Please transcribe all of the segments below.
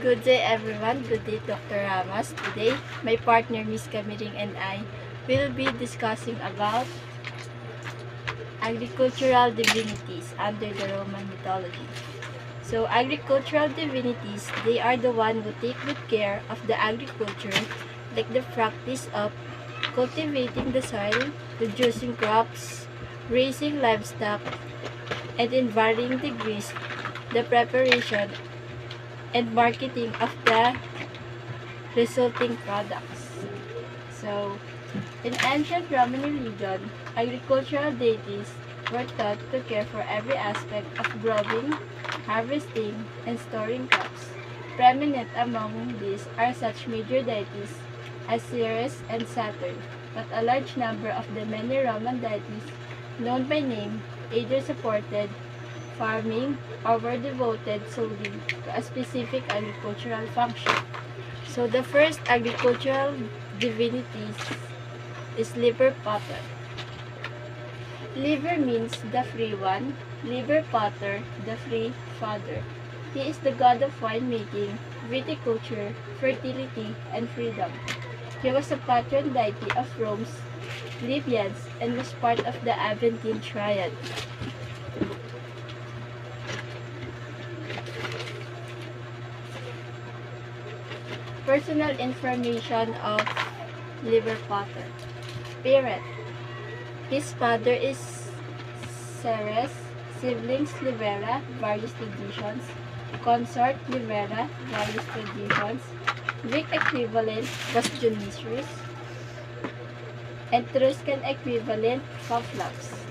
Good day everyone, good day Dr. Ramos. Today, my partner Miss Camiring and I will be discussing about agricultural divinities under the Roman mythology. So agricultural divinities, they are the one who take good care of the agriculture, like the practice of cultivating the soil, producing crops, raising livestock, and in varying degrees, the preparation and marketing of the resulting products. So, in ancient Roman religion, agricultural deities were thought to care for every aspect of growing, harvesting, and storing crops. Prominent among these are such major deities as Ceres and Saturn, but a large number of the many Roman deities known by name either supported farming or were devoted solely to a specific agricultural function. So the first agricultural divinity is Liber Pater. Liber means the free one, Liber Pater, the free father. He is the god of winemaking, viticulture, fertility, and freedom. He was a patron deity of Rome's Libyans and was part of the Aventine Triad. Personal information of Liber Pater. Parent. His father is Ceres, siblings Livera, various traditions, consort Livera, various traditions, Greek equivalent was Dionysius, Etruscan equivalent Phoclaus.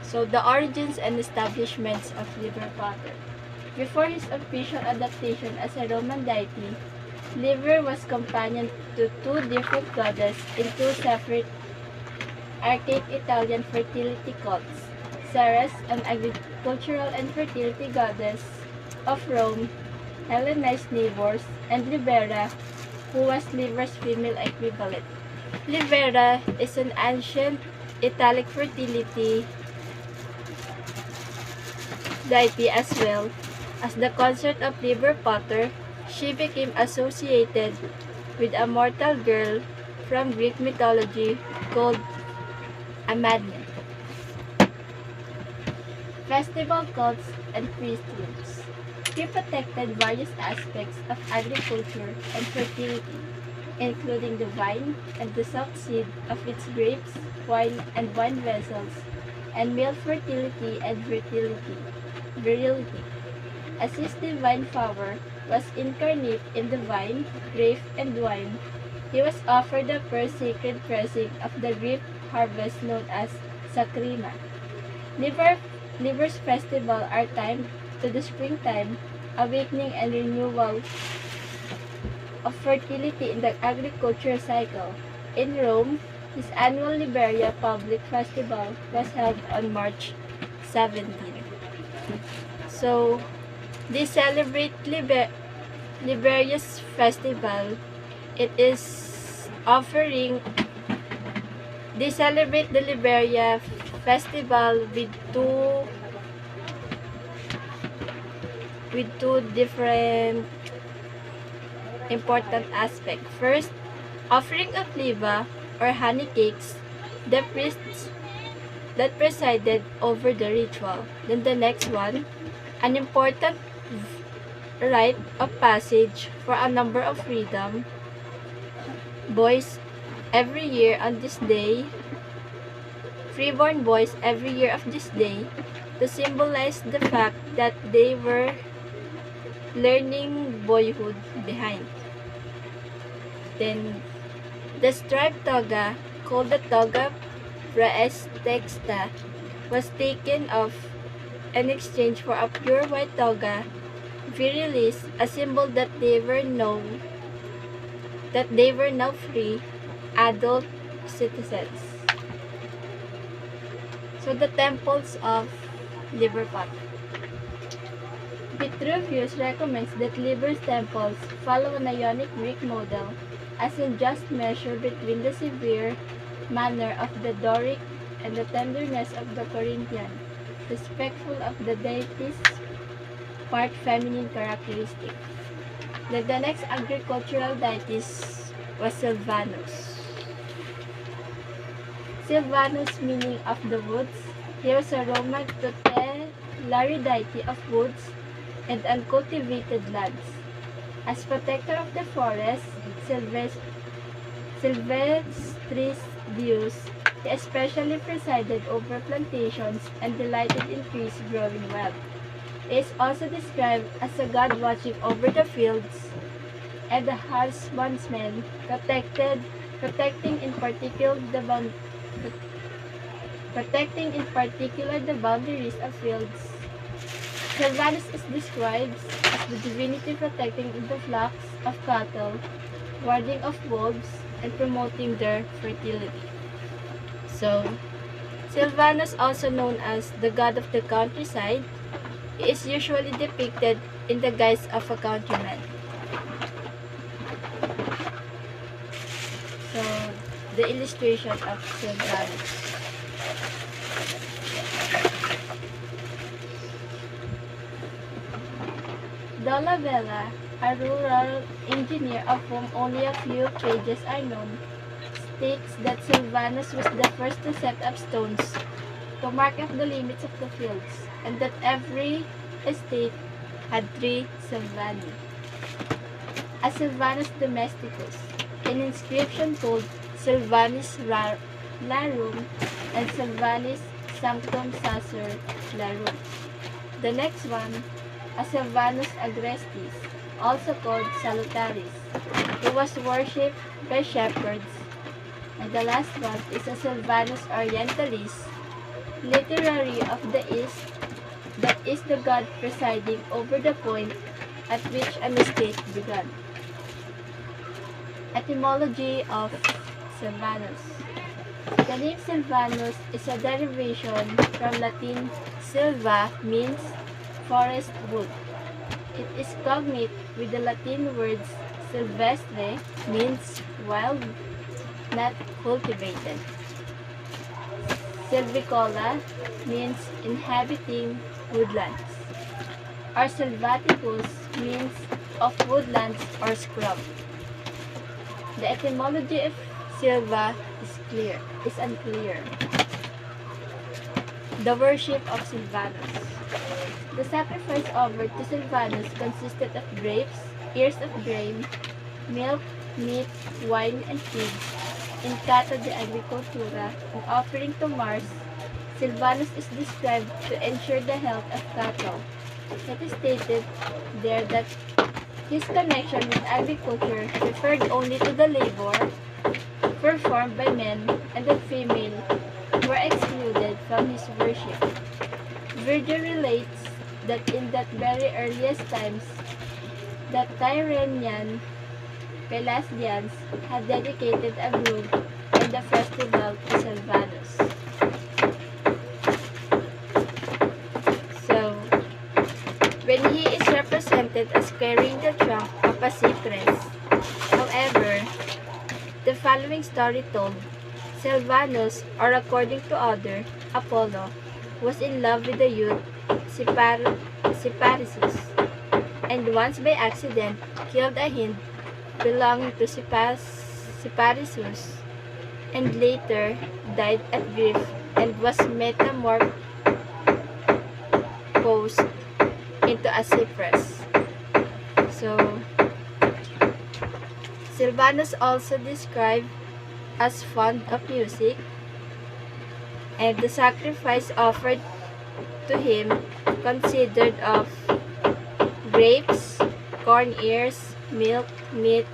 So the origins and establishments of Liber Pater. Before his official adaptation as a Roman deity, Liber was companion to two different goddesses in two separate archaic Italian fertility cults. Ceres, an agricultural and fertility goddess of Rome, Hellenized neighbors, and Libera, who was Liber's female equivalent. Libera is an ancient Italic fertility deity as well. As the consort of Liber Pater, she became associated with a mortal girl from Greek mythology called a madman. Festival cults and priesthoods. She protected various aspects of agriculture and fertility, including the vine and the soft seed of its grapes, wine and wine vessels, and male fertility and virility. As his divine power was incarnate in the vine, grape, and wine, he was offered the first sacred pressing of the grape harvest known as Sacrima. Liber's festival are timed to the springtime, awakening and renewal of fertility in the agriculture cycle. In Rome, his annual Liberia public festival was held on March 17. So, they celebrate Liberia's festival. They celebrate the Liberia festival with two different important aspects. First, offering of liba or honey cakes, the priests that presided over the ritual. Then the next one, an important rite of passage for a number of freedom boys every year on this day, freeborn boys every year of this day, to symbolize the fact that they were learning boyhood behind. Then, the striped toga, called the toga praestexta, was taken off in exchange for a pure white toga, virilis, a symbol that they were now free adult citizens. So the temples of Liber Pater. Vitruvius recommends that Liber's temples follow an Ionic Greek model, as in just measure between the severe manner of the Doric and the tenderness of the Corinthian, respectful of the deity's part feminine characteristic. Then the next agricultural deity was Silvanus. Silvanus, meaning of the woods. He was a Roman tutelary deity of woods and uncultivated lands. As protector of the forest, Silvestris Deus, he especially presided over plantations and delighted in trees growing well. He is also described as a god watching over the fields and the husbandman, protecting in particular the boundaries of fields. Silvanus is described as the divinity protecting the flocks of cattle, warding off wolves, and promoting their fertility. So, Silvanus, also known as the god of the countryside, is usually depicted in the guise of a countryman. So, the illustration of Silvanus. Dolabella, a rural engineer of whom only a few pages are known, states that Silvanus was the first to set up stones to mark out the limits of the fields, and that every estate had 3 Silvani. A Silvanus domesticus, an inscription called Silvanus Larum and Silvanus Sanctum Sacer Larum. The next one, a Silvanus Agrestis, also called Salutaris, who was worshipped by shepherds. And the last one is a Silvanus Orientalis, literary of the East, that is the god presiding over the point at which an estate began. Etymology of Silvanus. The name Silvanus is a derivation from Latin silva, means forest wood. It is cognate with the Latin words silvestre, means wild, not cultivated. Silvicola means inhabiting woodlands. Or silvaticus means of woodlands or scrub. The etymology of silva is unclear. The worship of Silvanus. The sacrifice offered to Silvanus consisted of grapes, ears of grain, milk, meat, wine, and figs. In Cata de Agricultura, an offering to Mars, Silvanus is described to ensure the health of cattle. It is stated there that his connection with agriculture referred only to the labor performed by men, and that female were excluded from his worship. Virgil relates that in that very earliest times, the Tyrrhenian Pelasgians had dedicated a grove and a festival to Silvanus. So, when he is represented as carrying the trunk of a cypress, however, the following story told, Silvanus, or according to other, Apollo, was in love with the youth Cyparissus, and once by accident killed a hind belonging to Cyparissus, and later died at grief and was metamorphosed into a cypress. So, Silvanus also described as fond of music, and the sacrifice offered to him considered of grapes, corn ears, milk, meat,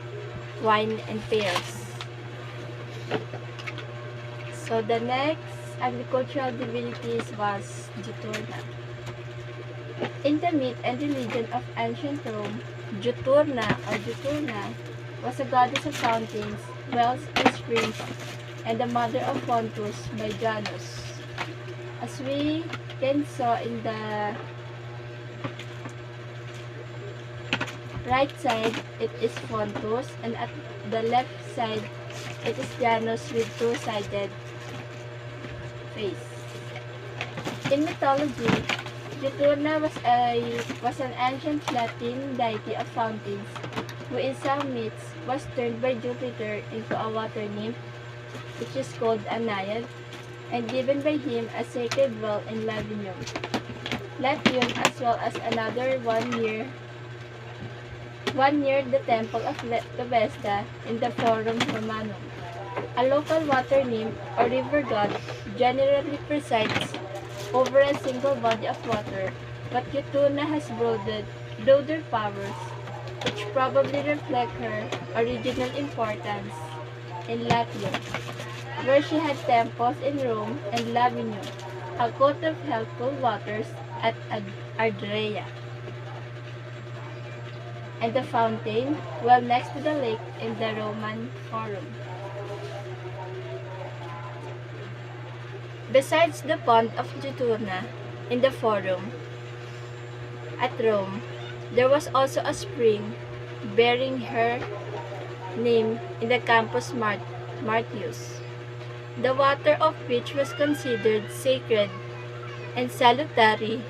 wine, and pears. So the next agricultural divinities was Juturna. In the myth and religion of ancient Rome, Juturna was a goddess of fountains, wells, and springs, and the mother of Pontus by Janus. As we can saw in the right side, it is Pontus, and at the left side, it is Janus with two-sided face. In mythology, Juturna was an ancient Latin deity of fountains, who in some myths was turned by Jupiter into a water nymph, which is called a naiad, and given by him a sacred well in Lavinium. Latium, as well as another one near the temple of Vesta in the Forum Romanum. A local water nymph or river god generally presides over a single body of water, but Juturna has broader powers, which probably reflect her original importance in Latium, where she had temples in Rome and Lavinium, a coat of healthful waters at Ardrea, and the fountain well next to the lake in the Roman Forum. Besides the pond of Juturna in the Forum at Rome, there was also a spring bearing her name in the Campus Martius, the water of which was considered sacred and salutary,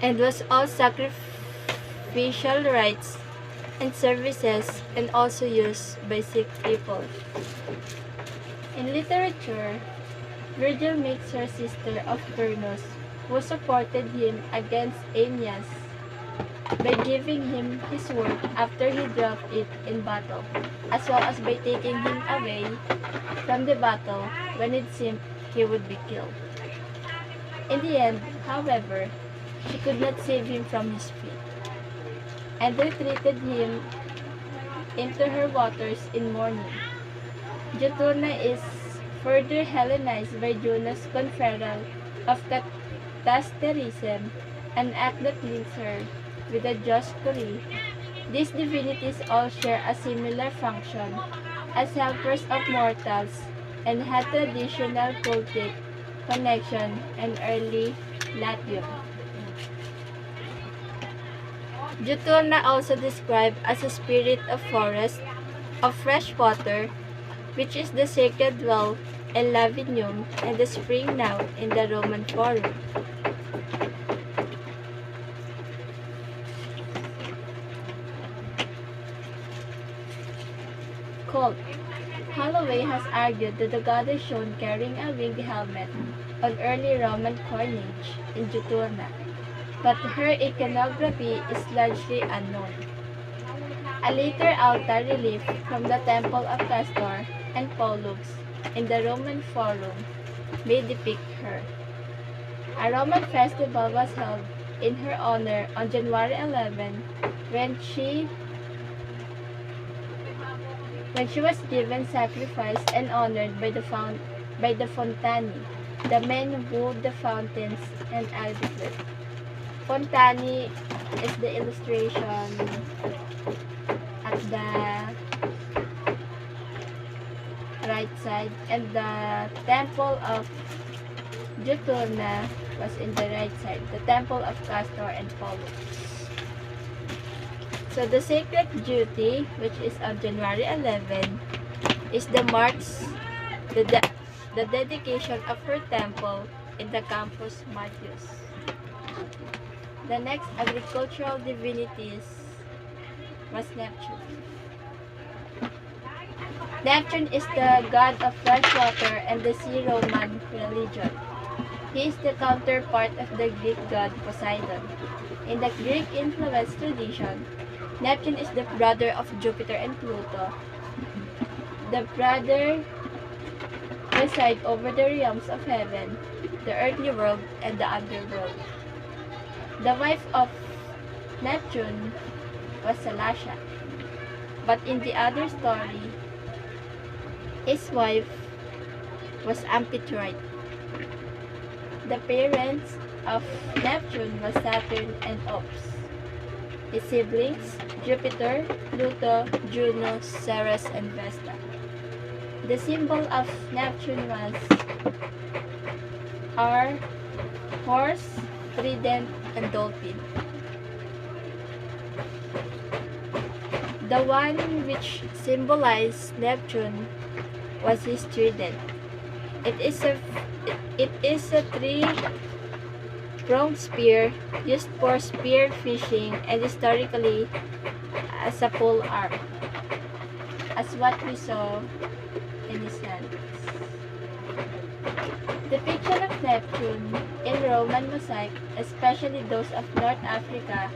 and was all sacrificial rites and services, and also used by sick people. In literature, Virgil makes her sister of Turnus, who supported him against Aeneas by giving him his sword after he dropped it in battle, as well as by taking him away from the battle when it seemed he would be killed. In the end, however, she could not save him from his feet, and retreated him into her waters in mourning. Juturna is further Hellenized by Juno's conferral of catasterism, an act that links her with the Dioscuri. These divinities all share a similar function as helpers of mortals and had traditional cultic connection in early Latium. Juturna also described as a spirit of forest, of fresh water, which is the sacred well in Lavinium and the spring now in the Roman Forum. Cult. Holloway has argued that the goddess shown carrying a winged helmet on early Roman coinage in Juturna, but her iconography is largely unknown. A later altar relief from the temple of Castor and Pollux in the Roman Forum may depict her. A Roman festival was held in her honor on January 11 when she was given sacrifice and honored by the Fontani, the men who wooed the fountains and agriculture. Fontani is the illustration at the right side, and the temple of Juturna was in the right side, the temple of Castor and Pollux. So the sacred duty, which is on January 11, is the dedication of her temple in the Campus Martius. The next agricultural divinities was Neptune. Neptune is the god of fresh water and the sea Roman religion. He is the counterpart of the Greek god Poseidon. In the Greek-influenced tradition, Neptune is the brother of Jupiter and Pluto. The brother presides over the realms of heaven, the earthly world, and the underworld. The wife of Neptune was Salasha, but in the other story, his wife was Amphitrite. The parents of Neptune was Saturn and Ops. His siblings, Jupiter, Pluto, Juno, Ceres, and Vesta. The symbol of Neptune was horse, trident, and dolphin. The one which symbolized Neptune was his trident. It is a pronged spear used for spear fishing and historically as a pole arm, as what we saw in his hands. Depiction of Neptune in Roman mosaic, especially those of North Africa,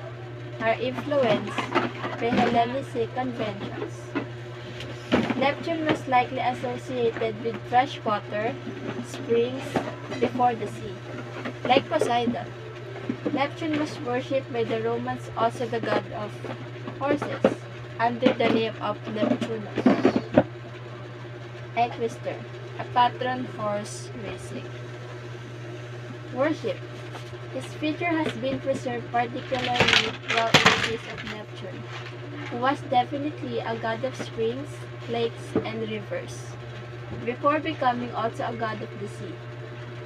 are influenced by Hellenistic conventions. Neptune was likely associated with fresh water, springs, before the sea. Like Poseidon, Neptune was worshipped by the Romans, also the god of horses, under the name of Neptunus. Equestrian, a patron horse racing. Worship. His feature has been preserved particularly well in the case of Neptune, who was definitely a god of springs, lakes, and rivers, before becoming also a god of the sea,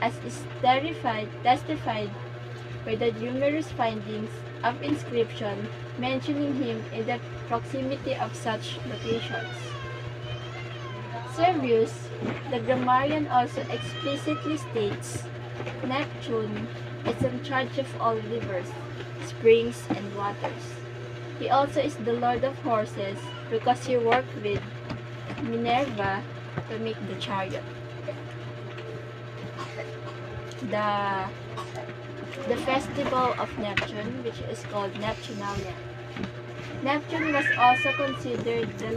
as is testified by the numerous findings of inscription mentioning him in the proximity of such locations. Servius, the grammarian, also explicitly states Neptune is in charge of all rivers, springs, and waters. He also is the lord of horses because he worked with Minerva to make the chariot. The festival of Neptune, which is called Neptunalia. Neptune was also considered the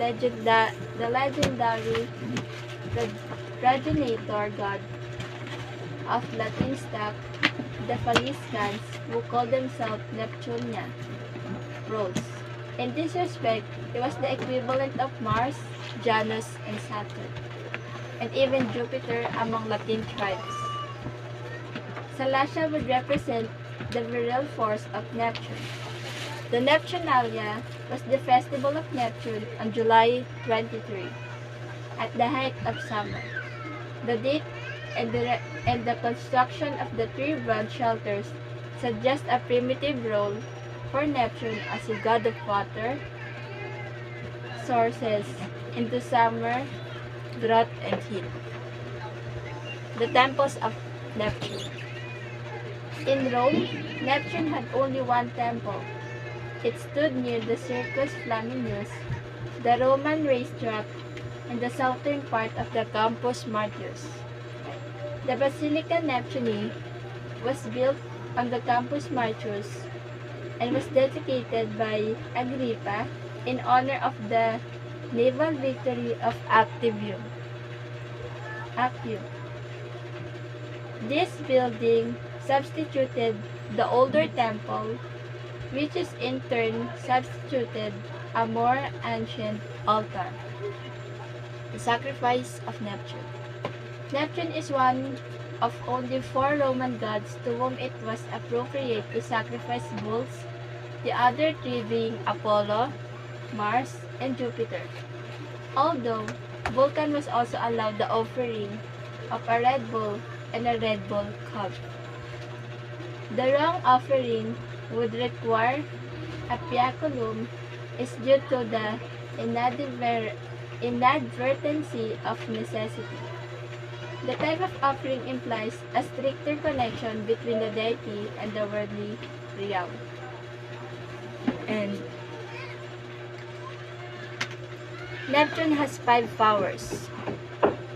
legendary progenitor god of Latin stock, the Faliscans, who called themselves Neptunia Rose. In this respect, he was the equivalent of Mars, Janus, and Saturn, and even Jupiter among Latin tribes. Salacia would represent the virile force of Neptune. The Neptunalia was the festival of Neptune on July 23, at the height of summer. The date and the construction of the three bronze shelters suggest a primitive role for Neptune as a god of water, sources into summer, drought, and heat. The temples of Neptune. In Rome, Neptune had only one temple. It stood near the Circus Flaminius, the Roman racetrack, in the southern part of the Campus Martius. The Basilica Neptuni was built on the Campus Martius and was dedicated by Agrippa in honor of the naval victory of Actium. This building substituted the older temple, which is in turn substituted a more ancient altar. The sacrifice of Neptune. Neptune is one of only 4 Roman gods to whom it was appropriate to sacrifice bulls, the other 3 being Apollo, Mars, and Jupiter. Although Vulcan was also allowed the offering of a Red Bull and a Red Bull cub. The wrong offering would require a piaculum is due to the inadvertency of necessity. The type of offering implies a stricter connection between the deity and the worldly realm. And Neptune has 5 powers.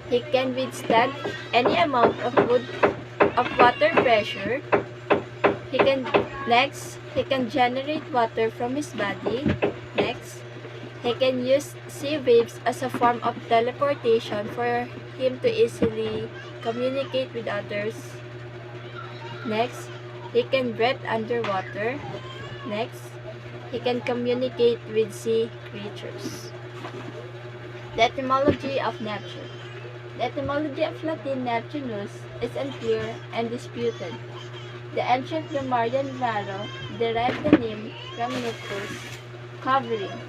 He can withstand any amount of water pressure. He can generate water from his body. Next, he can use sea waves as a form of teleportation for him to easily communicate with others. Next, he can breathe underwater. Next, he can communicate with sea creatures. The etymology of Neptune. The etymology of Latin Neptunus is unclear and disputed. The ancient grammarian Varro derived the name from Nuptus, covering,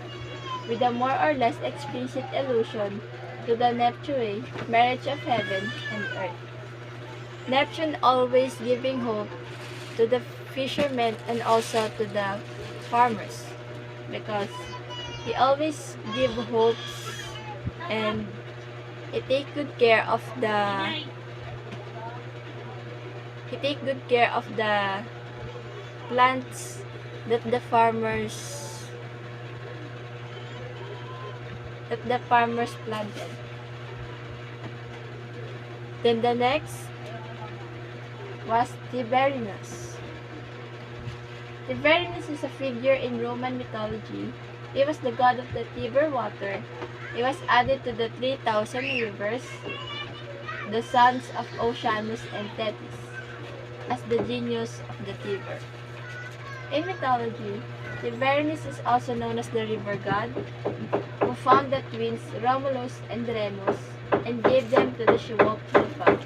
with a more or less explicit allusion to the Neptune, marriage of heaven and earth. Neptune always giving hope to the fishermen and also to the farmers, because he always give hopes and he take good care of the plants that the farmers planted. Then the next was Tiberinus. Tiberinus is a figure in Roman mythology. He was the god of the Tiber water. He was added to the 3,000 rivers, the sons of Oceanus and Thetis, as the genius of the Tiber. In mythology, Tiberinus is also known as the river god, who found the twins Romulus and Remus and gave them to the she-wolf Hilpa,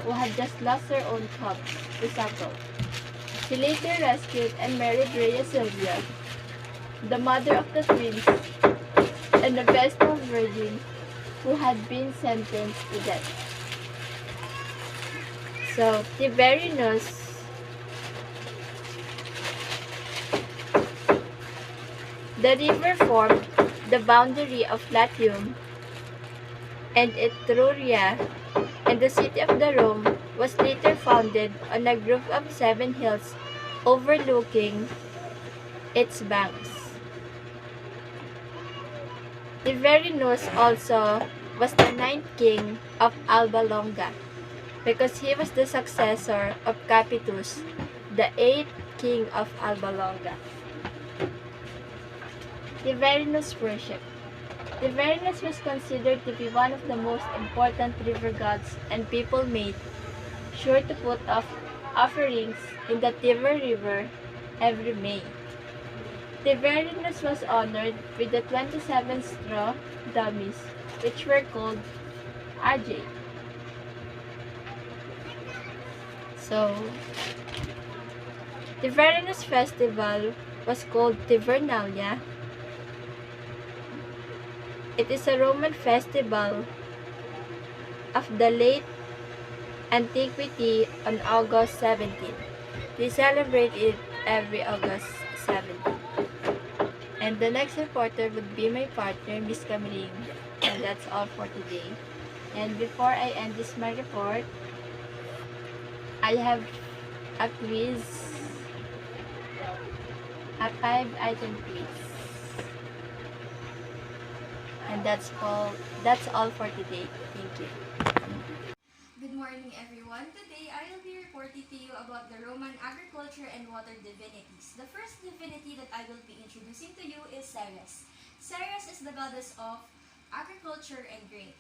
who had just lost her own cubs to suckle. She later rescued and married Rhea Silvia, the mother of the twins, and the Vestal Virgin, who had been sentenced to death. So, Tiberinus the river formed the boundary of Latium and Etruria, and the city of the Rome was later founded on a group of 7 hills overlooking its banks. Tiberinus also was the 9th king of Alba Longa, because he was the successor of Capitus, the 8th king of Alba Longa. Tiberinus worship. Tiberinus was considered to be one of the most important river gods, and people made sure to put off offerings in the Tiber River every May. Tiberinus was honored with the 27 straw dummies, which were called Cajepe. So, Tiberinus festival was called Tibernalia. It is a Roman festival of the late antiquity on August 17. They celebrate it every August 17. And the next reporter would be my partner, Miss Camiring. And that's all for today. And before I end my report, I have a quiz, a 5-item quiz. And that's all for today. Thank you. Good morning, everyone. Today, I will be reporting to you about the Roman agriculture and water divinities. The first divinity that I will be introducing to you is Ceres. Ceres is the goddess of agriculture and grain.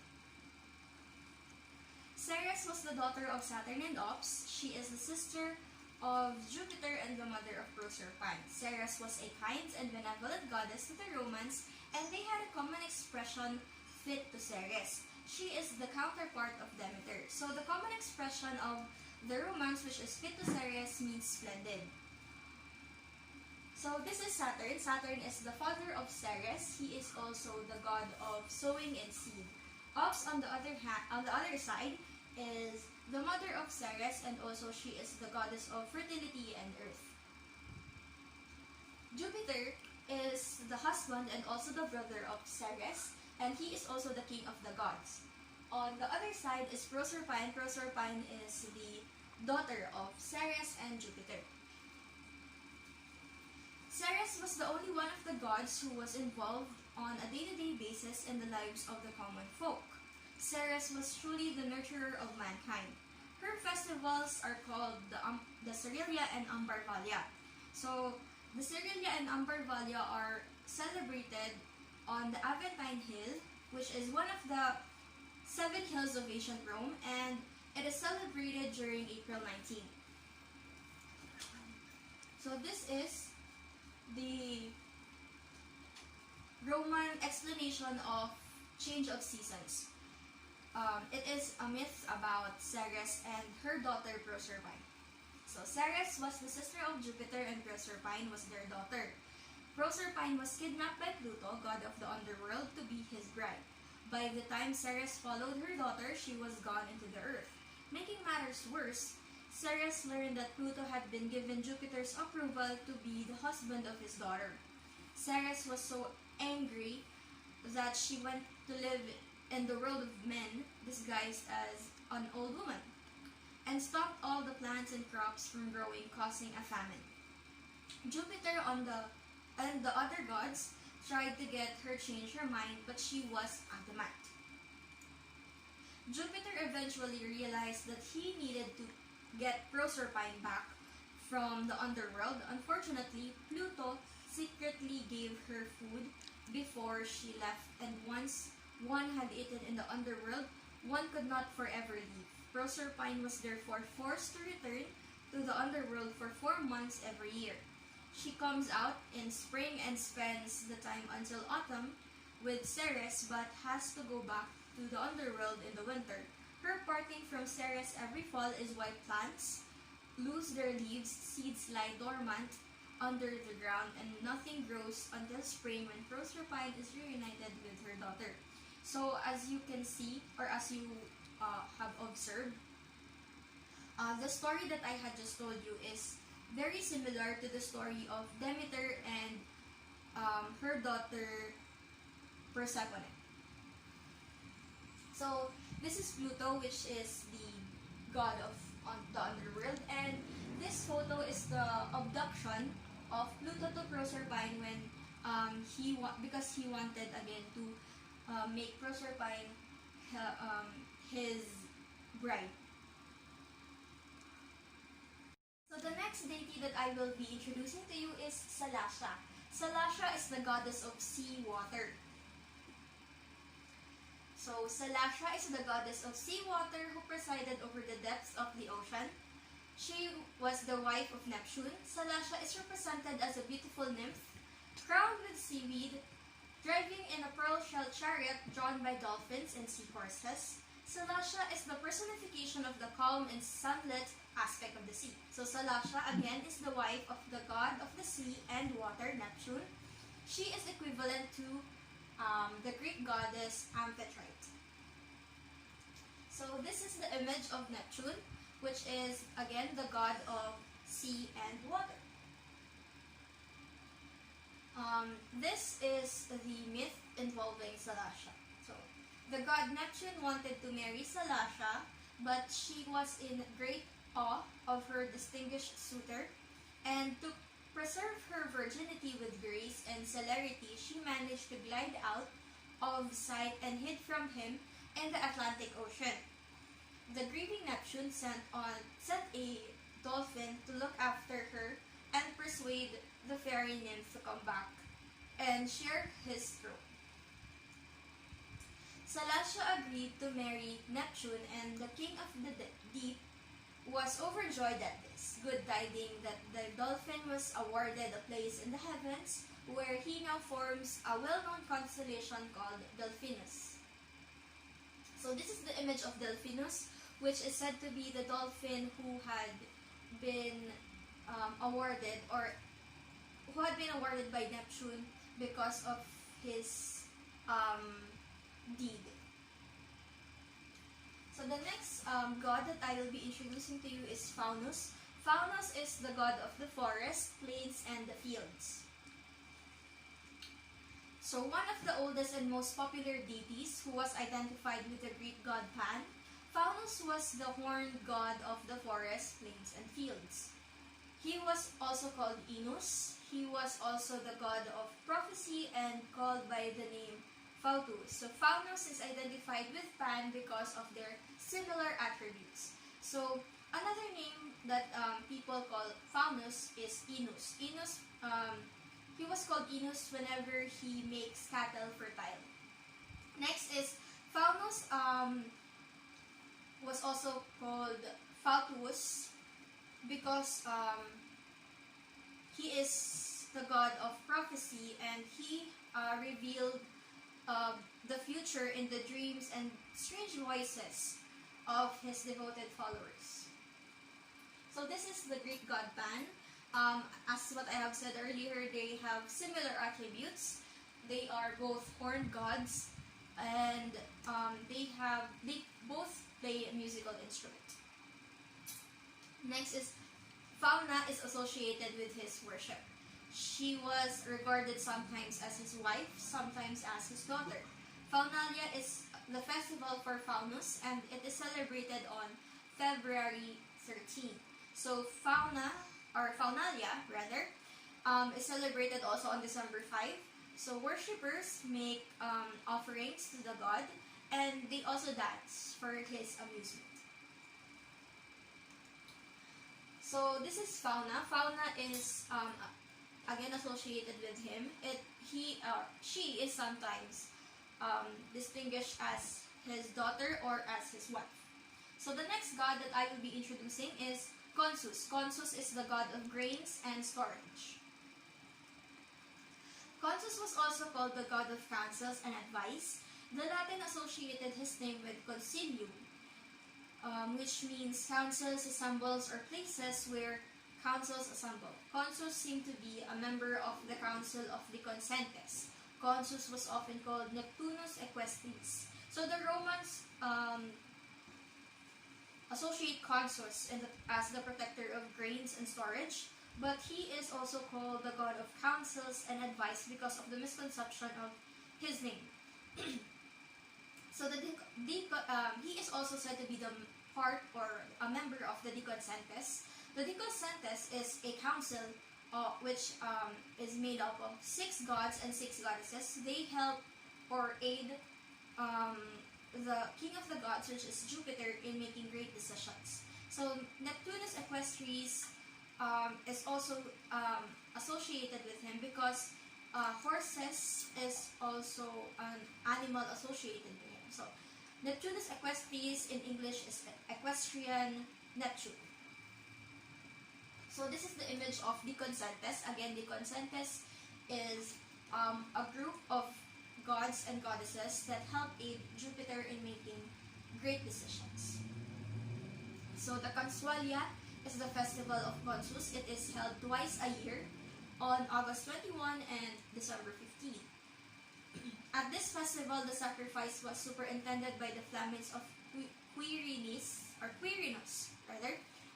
Ceres was the daughter of Saturn and Ops. She is the sister of Jupiter and the mother of Proserpine. Ceres was a kind and benevolent goddess to the Romans, and they had a common expression fit to Ceres. She is the counterpart of Demeter. So the common expression of the Romans, which is fit to Ceres, means splendid. So this is Saturn. Saturn is the father of Ceres. He is also the god of sowing and seed. Ops, on the other side, is the mother of Ceres, and also she is the goddess of fertility and earth. Jupiter is the husband and also the brother of Ceres, and he is also the king of the gods. On the other side is Proserpine. Proserpine is the daughter of Ceres and Jupiter. Ceres was the only one of the gods who was involved on a day-to-day basis in the lives of the common folk. Ceres was truly the nurturer of mankind. Her festivals are called the Cerilia and Ambarvalia. So, the Cerilia and Ambarvalia are celebrated on the Aventine Hill, which is one of the 7 hills of ancient Rome, and it is celebrated during April 19. So this is the Roman explanation of change of seasons. It is a myth about Ceres and her daughter Proserpine. So Ceres was the sister of Jupiter, and Proserpine was their daughter. Proserpine was kidnapped by Pluto, god of the underworld, to be his bride. By the time Ceres followed her daughter, she was gone into the earth. Making matters worse, Ceres learned that Pluto had been given Jupiter's approval to be the husband of his daughter. Ceres was so angry that she went to live in the world of men, disguised as an old woman, and stopped all the plants and crops from growing, causing a famine. Jupiter and the other gods tried to get her change her mind, but she was adamant. Jupiter eventually realized that he needed to get Proserpine back from the underworld. Unfortunately, Pluto secretly gave her food before she left, and once one had eaten in the underworld, one could not forever leave. Proserpine was therefore forced to return to the underworld for 4 months every year. She comes out in spring and spends the time until autumn with Ceres, but has to go back to the underworld in the winter. Her parting from Ceres every fall is why plants lose their leaves, seeds lie dormant under the ground, and nothing grows until spring when Proserpine is reunited with her daughter. So as you can see, or as you have observed, the story that I had just told you is very similar to the story of Demeter and her daughter Persephone. So this is Pluto, which is the god of the underworld, and this photo is the abduction of Pluto to Proserpine when because he wanted again to make Proserpine his bride. So the next deity that I will be introducing to you is Salasha. Salasha is the goddess of sea water. So Salasha is the goddess of sea water who presided over the depths of the ocean. She was the wife of Neptune. Salasha is represented as a beautiful nymph, crowned with seaweed, driving in a pearl shell chariot drawn by dolphins and seahorses. Salasha is the personification of the calm and sunlit aspect of the sea. So Salasha again is the wife of the god of the sea and water, Neptune. She is equivalent to the Greek goddess Amphitrite. So this is the image of Neptune, which is again the god of sea and water. This is the myth involving Salasha. So the god Neptune wanted to marry Salasha, but she was in great awe of her distinguished suitor, and to preserve her virginity with grace and celerity, she managed to glide out of sight and hid from him in the Atlantic Ocean. The grieving Neptune sent a dolphin to look after her and persuade the fairy nymph to come back and share his throne. Salasha agreed to marry Neptune, and the king of the deep was overjoyed at this good tiding that the dolphin was awarded a place in the heavens, where he now forms a well-known constellation called Delphinus. So this is the image of Delphinus, which is said to be the dolphin who had been awarded by Neptune because of his deed. So the next god that I will be introducing to you is Faunus. Faunus is the god of the forest, plains, and the fields. So one of the oldest and most popular deities who was identified with the Greek god Pan, Faunus was the horned god of the forest, plains, and fields. He was also called Inus. He was also the god of prophecy and called by the name Fautus. So Faunus is identified with Pan because of their similar attributes. So another name that people call Faunus is Inus. Inus, he was called Inus whenever he makes cattle fertile. Next is Faunus was also called Fautus because he is the god of prophecy, and he revealed the future in the dreams and strange voices of his devoted followers. So this is the Greek god Pan. As what I have said earlier, they have similar attributes. They are both horned gods, and they both play a musical instrument. Next is Fauna is associated with his worship. She was regarded sometimes as his wife, sometimes as his daughter. Faunalia is the festival for Faunus, and it is celebrated on February 13. So Faunalia, rather, is celebrated also on December 5. So worshippers make offerings to the god, and they also dance for his amusement. So this is Fauna. Fauna is again associated with him. She is sometimes distinguished as his daughter or as his wife. So the next god that I will be introducing is Consus. Consus is the god of grains and storage. Consus was also called the god of counsels and advice. The Latin associated his name with concilium, which means councils, assembles, or places where councils assemble. Consus seemed to be a member of the Council of the Consentes. Consus was often called Neptunus Equestris. So the Romans associate Consus as the protector of grains and storage, but he is also called the god of counsels and advice because of the misconception of his name. So he is also said to be the part or a member of the Deconsentes. The Deconsentes is a council which is made up of 6 gods and 6 goddesses. They help or aid the king of the gods, which is Jupiter, in making great decisions. So Neptunus Equestris is also associated with him because horses is also an animal associated with him. So Neptunus Equestris in English is equestrian Neptune. So this is the image of Deconsentes. Again, Deconsentes is a group of gods and goddesses that help aid Jupiter in making great decisions. So the Consualia is the festival of Consus. It is held twice a year on August 21 and December 15. At this festival, the sacrifice was superintended by the Flamines of Quirinus,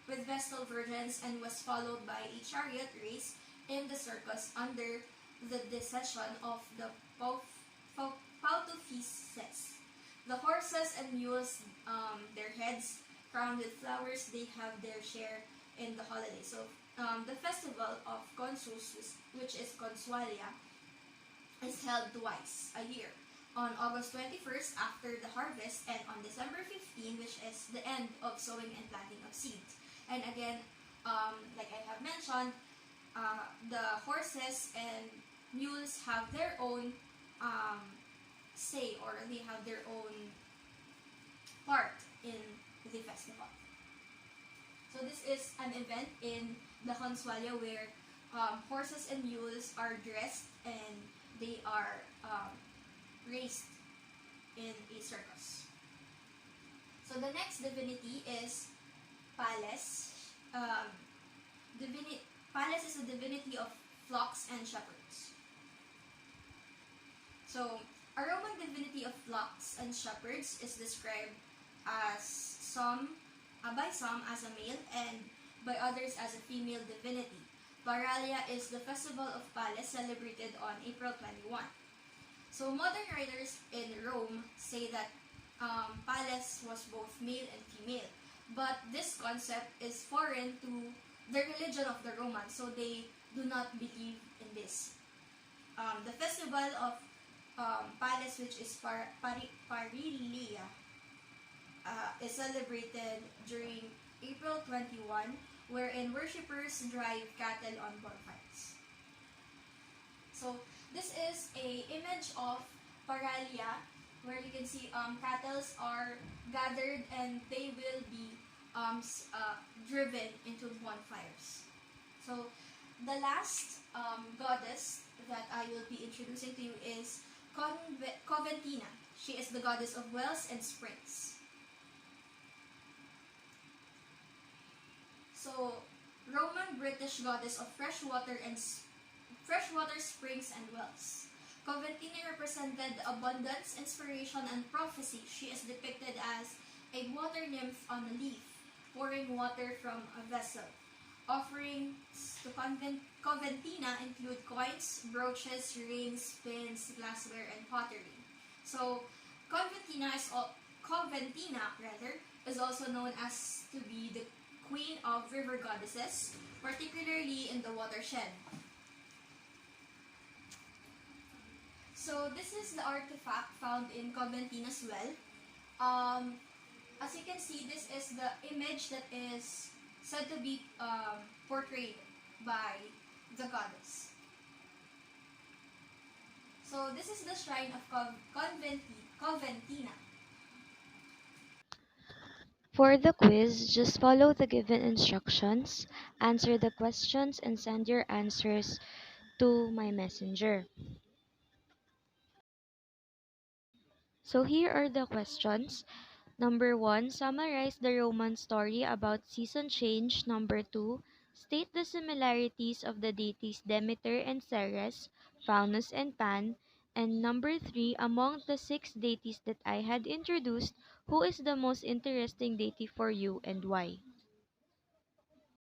with Vestal virgins, and was followed by a chariot race in the circus under the decision of the Pautophyses. The horses and mules, their heads crowned with flowers, they have their share in the holiday. So the festival of Consus, which is Consualia, is held twice a year. On August 21st after the harvest, and on December 15, which is the end of sowing and planting of seeds. And again, like I have mentioned, the horses and mules have their own say, or they have their own part in the festival. So this is an event in the Consualia where horses and mules are dressed and they are raced in a circus. So the next divinity is Pallas. Pallas is a divinity of flocks and shepherds. So a Roman divinity of flocks and shepherds is described as by some as a male and by others as a female divinity. Paralia is the festival of Pallas celebrated on April 21. So modern writers in Rome say that Pallas was both male and female, but this concept is foreign to the religion of the Romans, so they do not believe in this. The festival of Pallas, which is Parilia, is celebrated during April 21, wherein worshippers drive cattle on bonfires. So this is a image of Paralia, where you can see cattle are gathered and they will be driven into bonfires. So the last goddess that I will be introducing to you is Coventina. She is the goddess of wells and springs. So Roman British goddess of freshwater springs and wells. Coventina represented abundance, inspiration, and prophecy. She is depicted as a water nymph on a leaf, pouring water from a vessel. Offerings to Coventina include coins, brooches, rings, pins, glassware, and pottery. So Coventina is also known as to be the queen of river goddesses, particularly in the watershed. So this is the artifact found in Coventina's well. Um, as you can see, this is the image that is said to be portrayed by the goddess. So this is the shrine of Coventina. For the quiz, just follow the given instructions, answer the questions, and send your answers to my messenger. So here are the questions. Number 1, summarize the Roman story about season change. Number 2, state the similarities of the deities Demeter and Ceres, Faunus and Pan. And number 3, among the 6 deities that I had introduced, who is the most interesting deity for you and why?